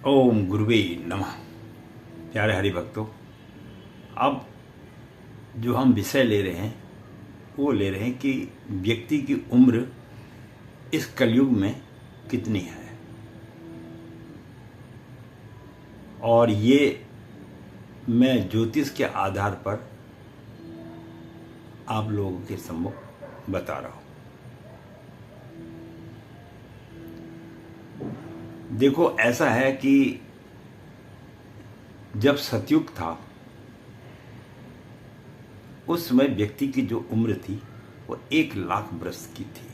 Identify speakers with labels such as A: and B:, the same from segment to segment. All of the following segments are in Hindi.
A: ओम गुरुवे नमः। प्यारे हरि भक्तों, अब जो हम विषय ले रहे हैं वो ले रहे हैं कि व्यक्ति की उम्र इस कलयुग में कितनी है। और ये मैं ज्योतिष के आधार पर आप लोगों के सम्मुख बता रहा हूं। देखो, ऐसा है कि जब सतयुग था उस समय व्यक्ति की जो उम्र थी वो 1,00,000 वर्ष की थी।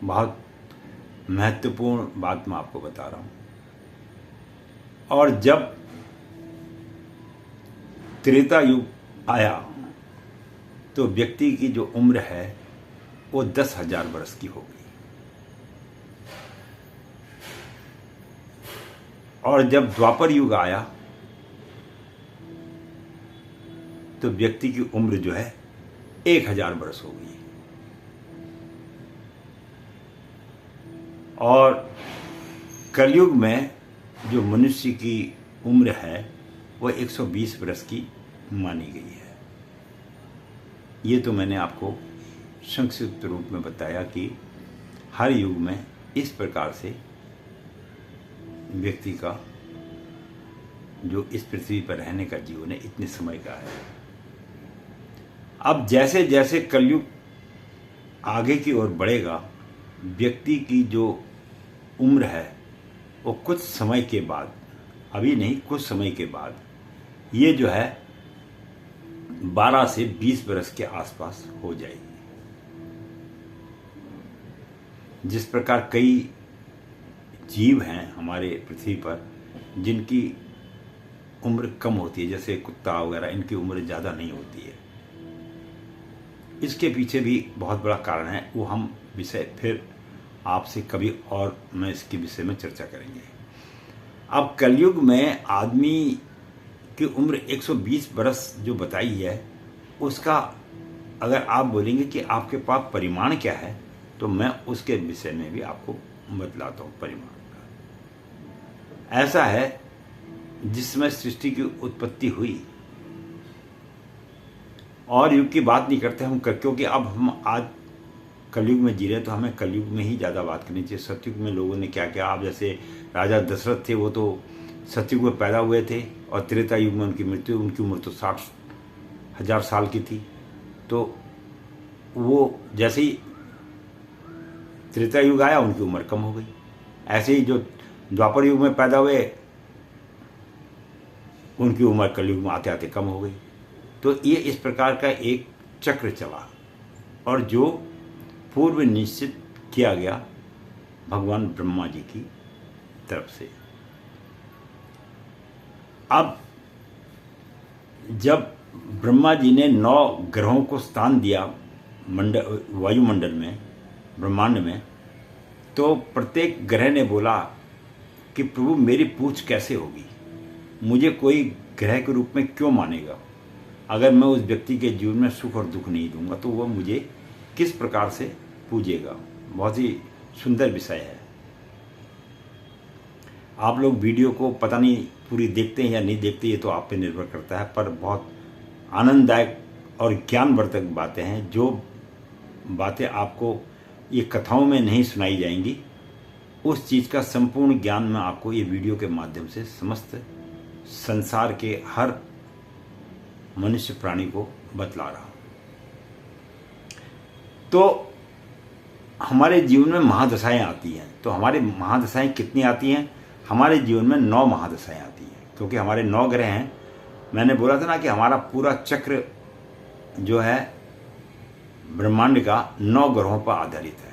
A: बहुत महत्वपूर्ण बात मैं आपको बता रहा हूं। और जब त्रेता युग आया तो व्यक्ति की जो उम्र है वो 10,000 वर्ष की हो गई। और जब द्वापर युग आया तो व्यक्ति की उम्र जो है 1,000 वर्ष हो गई। और कलयुग में जो मनुष्य की उम्र है वो 120 वर्ष की मानी गई है। ये तो मैंने आपको संक्षिप्त रूप में बताया कि हर युग में इस प्रकार से व्यक्ति का जो इस पृथ्वी पर रहने का जीवन है इतने समय का है। अब जैसे जैसे कलयुग आगे की ओर बढ़ेगा, व्यक्ति की जो उम्र है वो कुछ समय के बाद, अभी नहीं कुछ समय के बाद, ये जो है 12 से 20 वर्ष के आसपास हो जाएगी। जिस प्रकार कई जीव हैं हमारे पृथ्वी पर जिनकी उम्र कम होती है, जैसे कुत्ता वगैरह, इनकी उम्र ज़्यादा नहीं होती है। इसके पीछे भी बहुत बड़ा कारण है, वो हम विषय फिर आपसे कभी और मैं इसके विषय में चर्चा करेंगे। अब कलयुग में आदमी की उम्र 120 वर्ष जो बताई है, उसका अगर आप बोलेंगे कि आपके पास परिमाण क्या है, तो मैं उसके विषय में भी आपको बतलाता हूँ। परिमाण ऐसा है जिसमें सृष्टि की उत्पत्ति हुई, और युग की बात नहीं करते हम क्योंकि अब हम आज कलयुग में जी रहे हैं तो हमें कलयुग में ही ज़्यादा बात करनी चाहिए। सतयुग में लोगों ने क्या किया, आप जैसे राजा दशरथ थे, वो तो सतयुग में पैदा हुए थे और त्रेता युग में उनकी उम्र तो 60,000 साल की थी। तो वो जैसे ही त्रेता युग आया उनकी उम्र कम हो गई। ऐसे ही जो द्वापर युग में पैदा हुए उनकी उम्र कलयुग में आते आते कम हो गई। तो ये इस प्रकार का एक चक्र चला, और जो पूर्व निश्चित किया गया भगवान ब्रह्मा जी की तरफ से। अब जब ब्रह्मा जी ने 9 ग्रहों को स्थान दिया वायुमंडल में, ब्रह्मांड में, तो प्रत्येक ग्रह ने बोला कि प्रभु मेरी पूछ कैसे होगी, मुझे कोई ग्रह के रूप में क्यों मानेगा। अगर मैं उस व्यक्ति के जीवन में सुख और दुख नहीं दूंगा तो वह मुझे किस प्रकार से पूजेगा। बहुत ही सुंदर विषय है। आप लोग वीडियो को पता नहीं पूरी देखते हैं या नहीं देखते, ये तो आप पे निर्भर करता है, पर बहुत आनंददायक और ज्ञानवर्धक बातें हैं। जो बातें आपको ये कथाओं में नहीं सुनाई जाएंगी, उस चीज़ का संपूर्ण ज्ञान मैं आपको ये वीडियो के माध्यम से समस्त संसार के हर मनुष्य प्राणी को बतला रहा हूं। तो हमारे जीवन में महादशाएं आती हैं। तो हमारे महादशाएं कितनी आती हैं? हमारे जीवन में 9 महादशाएं आती हैं, क्योंकि हमारे 9 ग्रह हैं। मैंने बोला था ना कि हमारा पूरा चक्र जो है ब्रह्मांड का 9 ग्रहों पर आधारित है।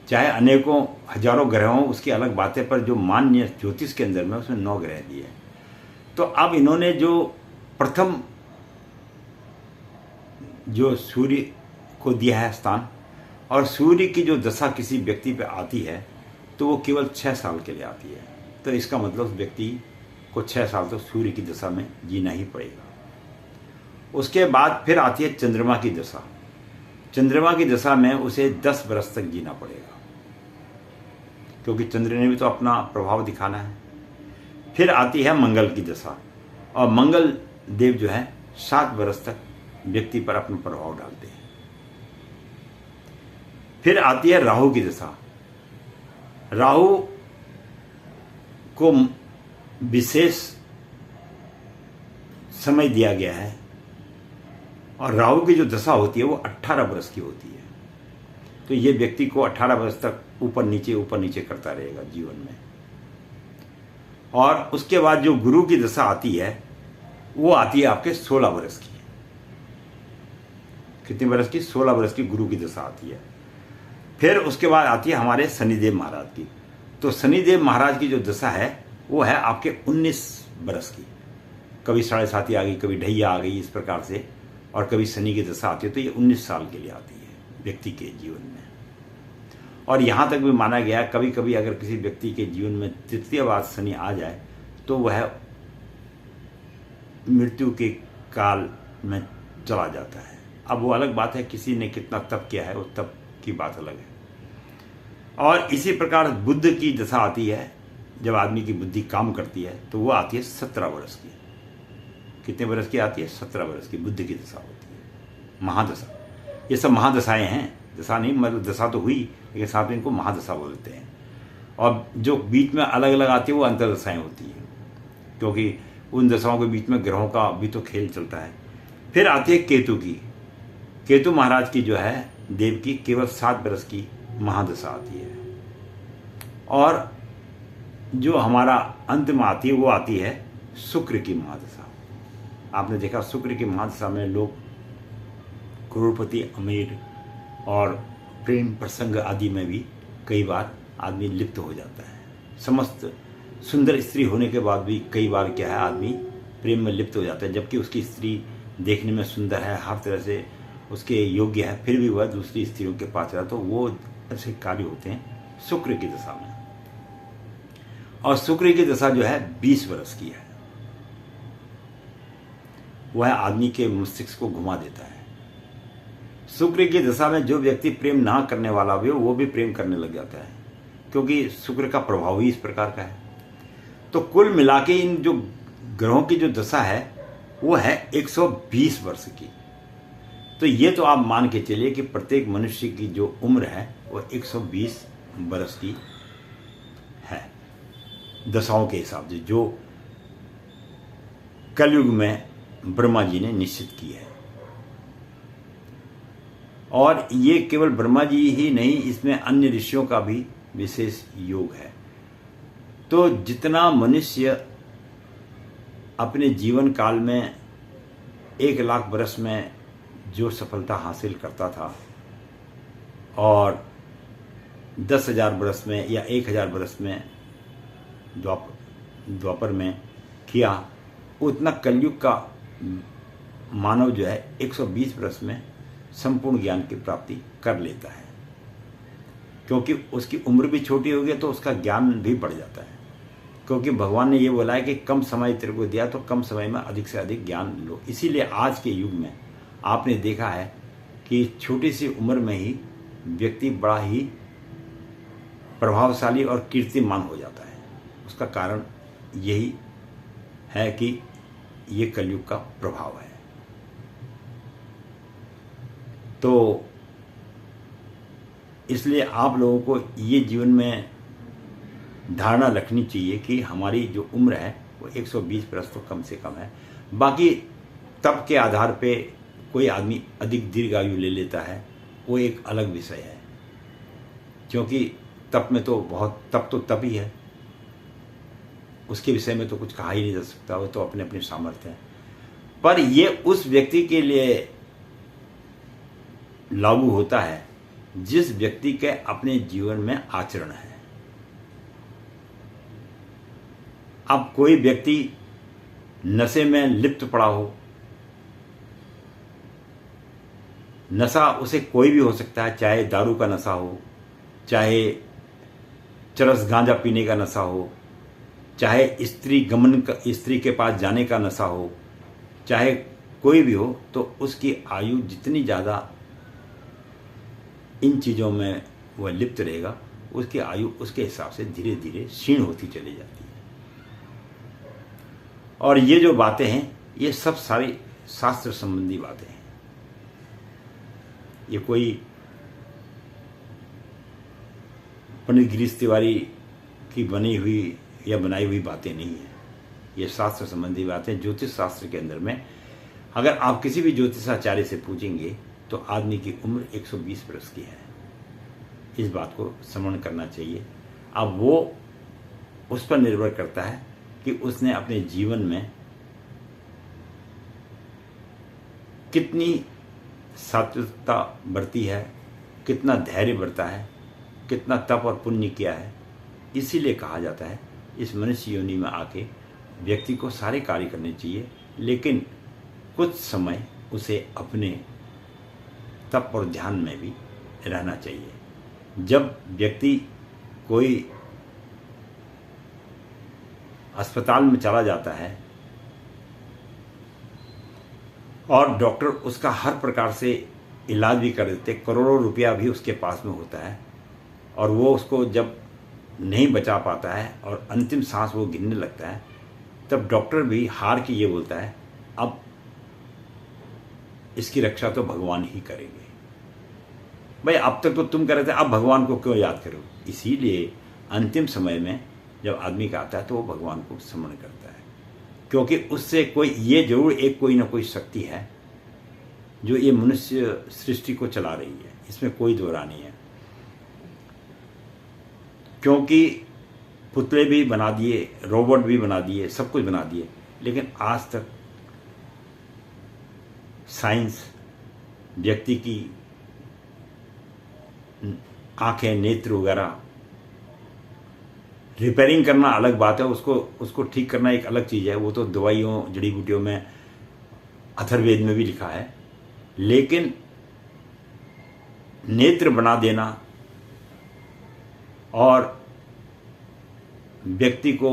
A: चाहे अनेकों हजारों ग्रह हों, उसकी अलग बातें, पर जो मान्य ज्योतिष के अंदर में उसमें 9 ग्रह दिए हैं। तो अब इन्होंने जो प्रथम जो सूर्य को दिया है स्थान, और सूर्य की जो दशा किसी व्यक्ति पे आती है तो वो केवल 6 साल के लिए आती है। तो इसका मतलब उस व्यक्ति को 6 साल तो सूर्य की दशा में जीना ही पड़ेगा। उसके बाद फिर आती है चंद्रमा की दशा। चंद्रमा की दशा में उसे 10 वर्ष तक जीना पड़ेगा। क्योंकि चंद्र ने भी तो अपना प्रभाव दिखाना है। फिर आती है मंगल की दशा, और मंगल देव जो है 7 वर्ष तक व्यक्ति पर अपना प्रभाव डालते हैं। फिर आती है राहु की दशा। राहु को विशेष समय दिया गया है, और राहु की जो दशा होती है वो 18 वर्ष की होती है। तो ये व्यक्ति को 18 वर्ष तक ऊपर नीचे करता रहेगा जीवन में। और उसके बाद जो गुरु की दशा आती है वो आती है आपके 16 वर्ष की। कितने वर्ष की? 16 वर्ष की गुरु की दशा आती है। फिर उसके बाद आती है हमारे शनिदेव महाराज की। तो शनिदेव महाराज की जो दशा है वो है आपके 19 वर्ष की। कभी 7.5 आ गई, कभी ढैया आ गई, इस प्रकार से, और कभी शनि की दशा आती है। तो ये 19 साल के लिए आती है व्यक्ति के जीवन में। और यहां तक भी माना गया कभी कभी अगर किसी व्यक्ति के जीवन में तृतीय बार शनि आ जाए तो वह मृत्यु के काल में चला जाता है। अब वो अलग बात है, किसी ने कितना तप किया है, उस तप की बात अलग है। और इसी प्रकार बुद्ध की दशा आती है, जब आदमी की बुद्धि काम करती है, तो वो आती है 17 वर्ष की। कितने वर्ष की आती है? 17 वर्ष की बुद्ध की दशा होती है, महादशा। ये सब महादशाएं हैं, दशा नहीं, मतलब दशा तो हुई, लेकिन साथ में इनको महादशा बोलते हैं। और जो बीच में अलग अलग आती है वो अंतर्दशाएं होती हैं, क्योंकि उन दशाओं के बीच में ग्रहों का भी तो खेल चलता है। फिर आती है केतु की। केतु महाराज की जो है देव की केवल 7 वर्ष की महादशा आती है। और जो हमारा अंत में आती है वो आती है शुक्र की महादशा। आपने देखा शुक्र की महादशा में लोग करोड़पति, अमीर और प्रेम प्रसंग आदि में भी कई बार आदमी लिप्त हो जाता है। समस्त सुंदर स्त्री होने के बाद भी कई बार क्या है, आदमी प्रेम में लिप्त हो जाता है, जबकि उसकी स्त्री देखने में सुंदर है, हर तरह से उसके योग्य है, फिर भी वह दूसरी स्त्रियों के पास रहा। तो वो ऐसे कार्य होते हैं शुक्र की दशा में। और शुक्र की दशा जो है 20 वर्ष की है। वह आदमी के मस्तिष्क को घुमा देता है। शुक्र की दशा में जो व्यक्ति प्रेम ना करने वाला भी हो वो भी प्रेम करने लग जाता है, क्योंकि शुक्र का प्रभाव ही इस प्रकार का है। तो कुल मिला के इन जो ग्रहों की जो दशा है वो है 120 वर्ष की। तो ये तो आप मान के चलिए कि प्रत्येक मनुष्य की जो उम्र है वो 120 वर्ष की है, दशाओं के हिसाब से, जो कलयुग में ब्रह्मा जी ने निश्चित की है। और ये केवल ब्रह्मा जी ही नहीं, इसमें अन्य ऋषियों का भी विशेष योग है। तो जितना मनुष्य अपने जीवन काल में 1 लाख वर्ष में जो सफलता हासिल करता था और 10,000 वर्ष में या 1,000 वर्ष में द्वापर में किया, उतना कलयुग का मानव जो है 120 वर्ष में संपूर्ण ज्ञान की प्राप्ति कर लेता है, क्योंकि उसकी उम्र भी छोटी होगी तो उसका ज्ञान भी बढ़ जाता है। क्योंकि भगवान ने ये बोला है कि कम समय तेरे को दिया तो कम समय में अधिक से अधिक ज्ञान लो। इसीलिए आज के युग में आपने देखा है कि छोटी सी उम्र में ही व्यक्ति बड़ा ही प्रभावशाली और कीर्तिमान हो जाता है। उसका कारण यही है कि ये कलयुग का प्रभाव है। तो इसलिए आप लोगों को ये जीवन में धारणा रखनी चाहिए कि हमारी जो उम्र है वो 120 वर्ष तो कम से कम है। बाकी तप के आधार पे कोई आदमी अधिक दीर्घायु ले लेता है, वो एक अलग विषय है, क्योंकि तप में तो बहुत तप ही है, उसके विषय में तो कुछ कहा ही नहीं जा सकता, वो तो अपने अपने सामर्थ्य है। पर ये उस व्यक्ति के लिए लागू होता है जिस व्यक्ति के अपने जीवन में आचरण है। अब कोई व्यक्ति नशे में लिप्त पड़ा हो, नशा उसे कोई भी हो सकता है, चाहे दारू का नशा हो, चाहे चरस गांजा पीने का नशा हो, चाहे स्त्री के पास जाने का नशा हो, चाहे कोई भी हो, तो उसकी आयु जितनी ज़्यादा इन चीज़ों में वह लिप्त रहेगा उसकी आयु उसके हिसाब से धीरे धीरे क्षीण होती चली जाती है। और ये जो बातें हैं ये सब सारी शास्त्र संबंधी बातें हैं। ये कोई पंडित गिरीश तिवारी की बनी हुई या बनाई हुई बातें नहीं है। ये शास्त्र संबंधी बातें ज्योतिष शास्त्र के अंदर में अगर आप किसी भी ज्योतिषाचार्य से पूछेंगे तो आदमी की उम्र 120 वर्ष की है। इस बात को स्मरण करना चाहिए। अब वो उस पर निर्भर करता है कि उसने अपने जीवन में कितनी सात्विकता बरती है, कितना धैर्य बरता है, कितना तप और पुण्य किया है। इसीलिए कहा जाता है इस मनुष्य योनि में आके व्यक्ति को सारे कार्य करने चाहिए, लेकिन कुछ समय उसे अपने तप और ध्यान में भी रहना चाहिए। जब व्यक्ति कोई अस्पताल में चला जाता है और डॉक्टर उसका हर प्रकार से इलाज भी कर देते, करोड़ों रुपया भी उसके पास में होता है, और वो उसको जब नहीं बचा पाता है और अंतिम सांस वो गिनने लगता है, तब डॉक्टर भी हार के ये बोलता है अब इसकी रक्षा तो भगवान ही करेंगे। भाई अब तक तो तुम कर रहे थे, अब भगवान को क्यों याद करो। इसीलिए अंतिम समय में जब आदमी का आता है तो वो भगवान को स्मरण करता है, क्योंकि उससे कोई ये जरूर एक कोई ना कोई शक्ति है जो ये मनुष्य सृष्टि को चला रही है, इसमें कोई दो राय नहीं है। क्योंकि पुतले भी बना दिए, रोबोट भी बना दिए, सब कुछ बना दिए, लेकिन आज तक साइंस व्यक्ति की आंखें, नेत्र वगैरह रिपेयरिंग करना अलग बात है, उसको ठीक करना एक अलग चीज़ है। वो तो दवाइयों, जड़ी बूटियों में, अथर्ववेद में भी लिखा है। लेकिन नेत्र बना देना और व्यक्ति को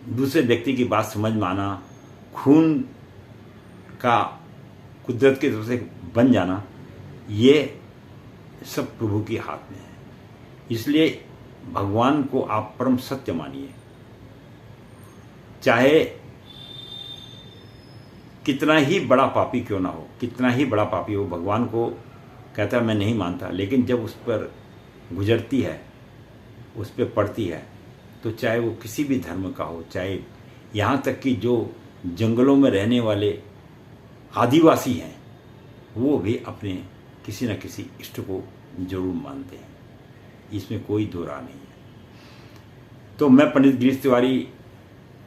A: दूसरे व्यक्ति की बात समझ में आना, खून का कुदरत की तरफ से बन जाना, ये सब प्रभु के हाथ में है। इसलिए भगवान को आप परम सत्य मानिए, चाहे कितना ही बड़ा पापी क्यों ना हो, कितना ही बड़ा पापी हो, भगवान को कहता है मैं नहीं मानता, लेकिन जब उस पर गुजरती है, उस पर पड़ती है, तो चाहे वो किसी भी धर्म का हो, चाहे यहाँ तक कि जो जंगलों में रहने वाले आदिवासी हैं, वो भी अपने किसी न किसी इष्ट को जरूर मानते हैं। इसमें कोई दो राय नहीं है। तो मैं पंडित गिरीश तिवारी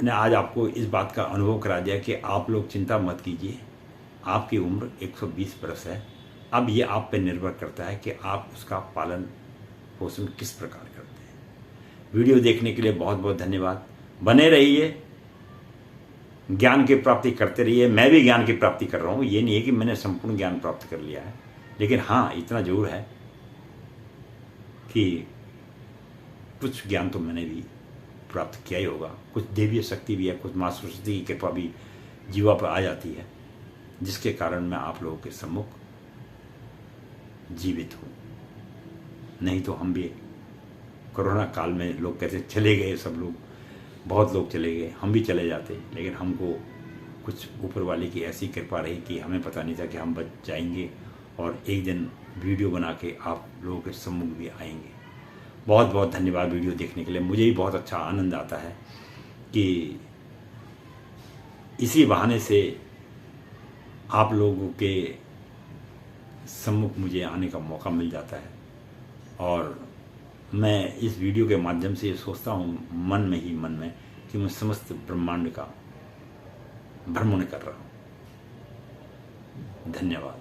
A: ने आज आपको इस बात का अनुभव करा दिया कि आप लोग चिंता मत कीजिए, आपकी उम्र 120 वर्ष है। अब ये आप पे निर्भर करता है कि आप उसका पालन पोषण किस प्रकार करते हैं। वीडियो देखने के लिए बहुत बहुत धन्यवाद। बने रहिए, ज्ञान की प्राप्ति करते रहिए। मैं भी ज्ञान की प्राप्ति कर रहा हूँ, ये नहीं है कि मैंने संपूर्ण ज्ञान प्राप्त कर लिया है, लेकिन हाँ इतना जरूर है कि कुछ ज्ञान तो मैंने भी प्राप्त किया ही होगा। कुछ देवीय शक्ति भी है, कुछ माँ सरस्वती की कृपा भी जीवा पर आ जाती है, जिसके कारण मैं आप लोगों के सम्मुख जीवित हूँ। नहीं तो हम भी कोरोना काल में लोग कैसे चले गए, सब लोग, बहुत लोग चले गए, हम भी चले जाते, लेकिन हमको कुछ ऊपर वाले की ऐसी कृपा रही कि हमें पता नहीं था कि हम बच जाएंगे और एक दिन वीडियो बना के आप लोगों के सम्मुख भी आएंगे। बहुत बहुत धन्यवाद वीडियो देखने के लिए। मुझे भी बहुत अच्छा आनंद आता है कि इसी बहाने से आप लोगों के सम्मुख मुझे आने का मौका मिल जाता है, और मैं इस वीडियो के माध्यम से ये सोचता हूँ मन में कि मैं समस्त ब्रह्मांड का भ्रमण कर रहा हूँ। धन्यवाद।